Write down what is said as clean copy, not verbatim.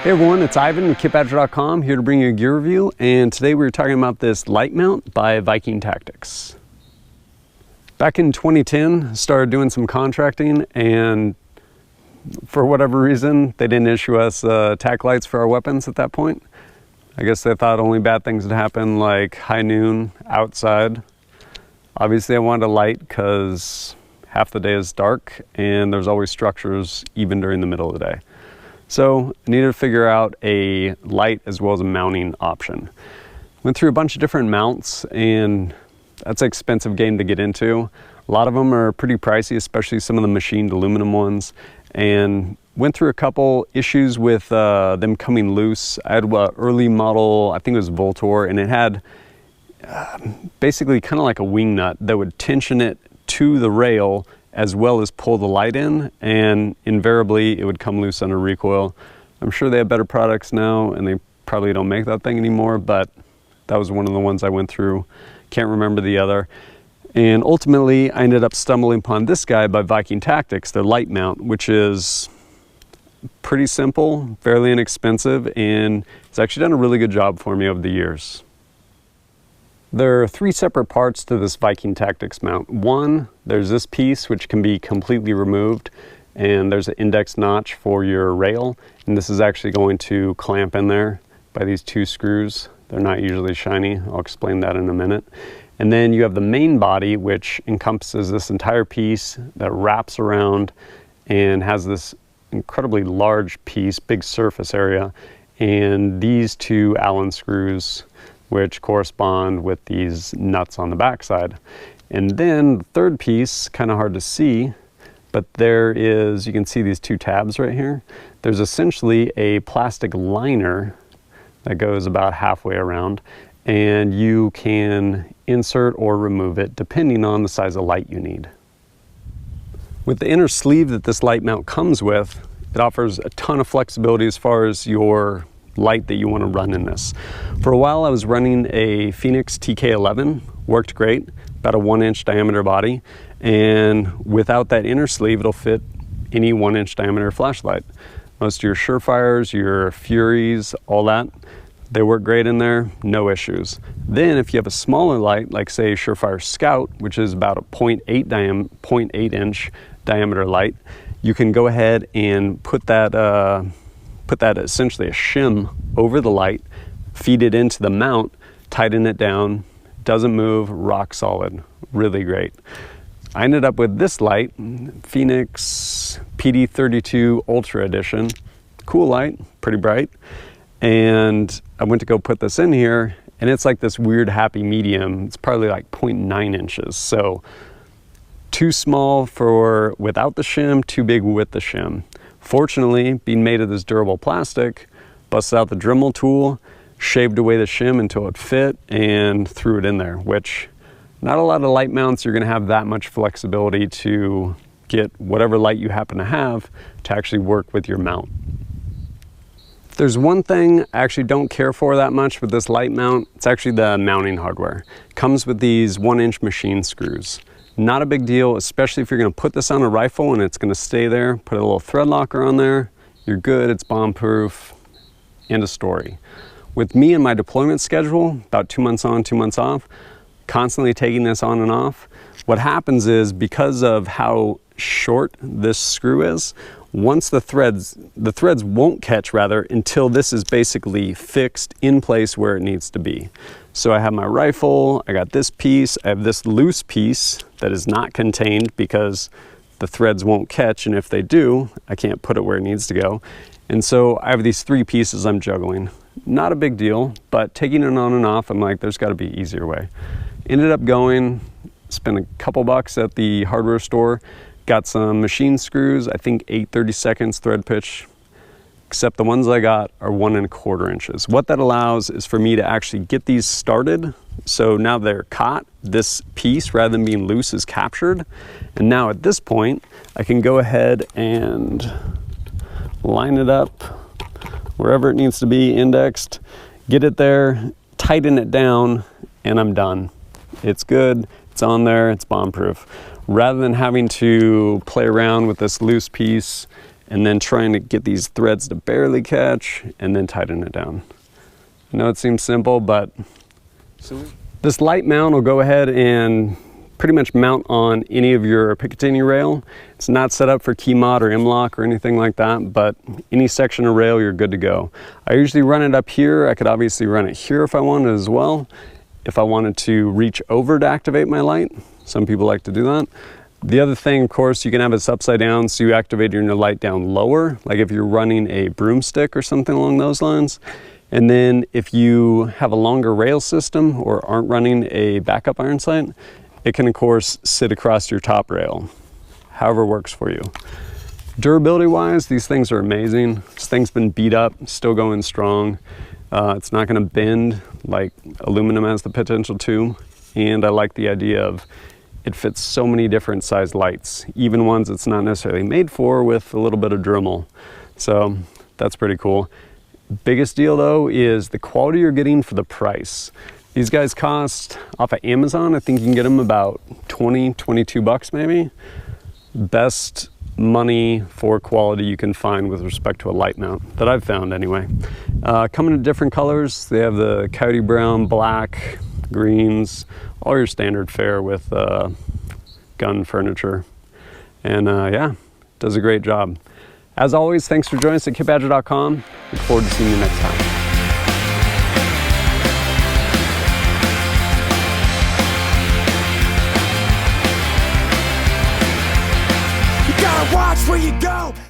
Hey everyone, it's Ivan with kitbadger.com here to bring you a gear review, and today we're talking about this light mount by Viking Tactics. Back in 2010, started doing some contracting, and for whatever reason, they didn't issue us tack lights for our weapons at that point. I guess they thought only bad things would happen, like high noon outside. Obviously I wanted a light because half the day is dark and there's always structures even during the middle of the day. So I needed to figure out a light as well as a mounting option. Went through a bunch of different mounts, and that's an expensive game to get into. A lot of them are pretty pricey, especially some of the machined aluminum ones, and went through a couple issues with them coming loose. I had an early model, I think it was Voltor, and it had basically kind of like a wing nut that would tension it to the rail as well as pull the light in, and invariably it would come loose under recoil. I'm sure they have better products now and they probably don't make that thing anymore, but that was one of the ones I went through. Can't remember the other. And ultimately I ended up stumbling upon this guy by Viking Tactics, their light mount, which is pretty simple, fairly inexpensive, and it's actually done a really good job for me over the years. There are three separate parts to this Viking Tactics mount. One, there's this piece which can be completely removed, and there's an index notch for your rail, and this is actually going to clamp in there by these two screws. They're not usually shiny. I'll explain that in a minute. And then you have the main body, which encompasses this entire piece that wraps around and has this incredibly large piece, big surface area, and these two Allen screws which correspond with these nuts on the backside. And then the third piece, kind of hard to see, but there is, you can see these two tabs right here. There's essentially a plastic liner that goes about halfway around, and you can insert or remove it depending on the size of light you need. With the inner sleeve that this light mount comes with, it offers a ton of flexibility as far as your light that you want to run in this. For a while I was running a Phoenix TK11, worked great, about a 1-inch diameter body, and without that inner sleeve it'll fit any 1-inch diameter flashlight. Most of your Surefires, your Furies, all that, they work great in there, no issues. Then if you have a smaller light, like say Surefire Scout, which is about a 0.8 inch diameter light, you can go ahead and put that essentially a shim over the light, feed it into the mount, tighten it down, doesn't move, rock solid, really great. I ended up with this light, Phoenix PD32 Ultra Edition, cool light, pretty bright, and I went to go put this in here, and it's like this weird happy medium. It's probably like 0.9 inches, so too small for without the shim, too big with the shim. Fortunately, being made of this durable plastic, busted out the Dremel tool, shaved away the shim until it fit, and threw it in there, which not a lot of light mounts you're going to have that much flexibility to get whatever light you happen to have to actually work with your mount. If there's one thing I actually don't care for that much with this light mount, it's actually the mounting hardware. It comes with these 1-inch machine screws. Not a big deal, especially if you're going to put this on a rifle and it's going to stay there. Put a little thread locker on there, you're good, it's bomb proof, end of story. With me and my deployment schedule, about 2 months on, 2 months off, constantly taking this on and off, what happens is because of how short this screw is, once the threads won't catch rather until this is basically fixed in place where it needs to be. So I have my rifle, I got this piece, I have this loose piece that is not contained because the threads won't catch, and if they do, I can't put it where it needs to go. And so I have these three pieces I'm juggling. Not a big deal, but taking it on and off, I'm like, there's gotta be an easier way. Ended up going, spent a couple bucks at the hardware store, got some machine screws, I think 8/32 thread pitch, except the ones I got are 1¼ inches. What that allows is for me to actually get these started. So now they're caught, this piece, rather than being loose, is captured. And now at this point, I can go ahead and line it up wherever it needs to be indexed, get it there, tighten it down, and I'm done. It's good, it's on there, it's bomb proof. Rather than having to play around with this loose piece and then trying to get these threads to barely catch and then tighten it down. I know it seems simple, but this light mount will go ahead and pretty much mount on any of your Picatinny rail. It's not set up for keymod or M-Lok or anything like that, but any section of rail, you're good to go. I usually run it up here. I could obviously run it here if I wanted as well. If I wanted to reach over to activate my light, some people like to do that. The other thing, of course, you can have this upside down, so you activate your light down lower, like if you're running a broomstick or something along those lines. And then if you have a longer rail system or aren't running a backup iron sight, it can, of course, sit across your top rail, however works for you. Durability-wise, these things are amazing. This thing's been beat up, still going strong. It's not going to bend like aluminum has the potential to. And I like the idea of it fits so many different size lights, even ones it's not necessarily made for, with a little bit of Dremel. So that's pretty cool. Biggest deal though is the quality you're getting for the price. These guys cost, off of Amazon, I think you can get them about 20, 22 bucks maybe. Best money for quality you can find with respect to a light mount, that I've found anyway. Coming in different colors. They have the coyote brown, black, greens, all your standard fare with gun furniture. And yeah, does a great job. As always, thanks for joining us at keybadger.com. Look forward to seeing you next time.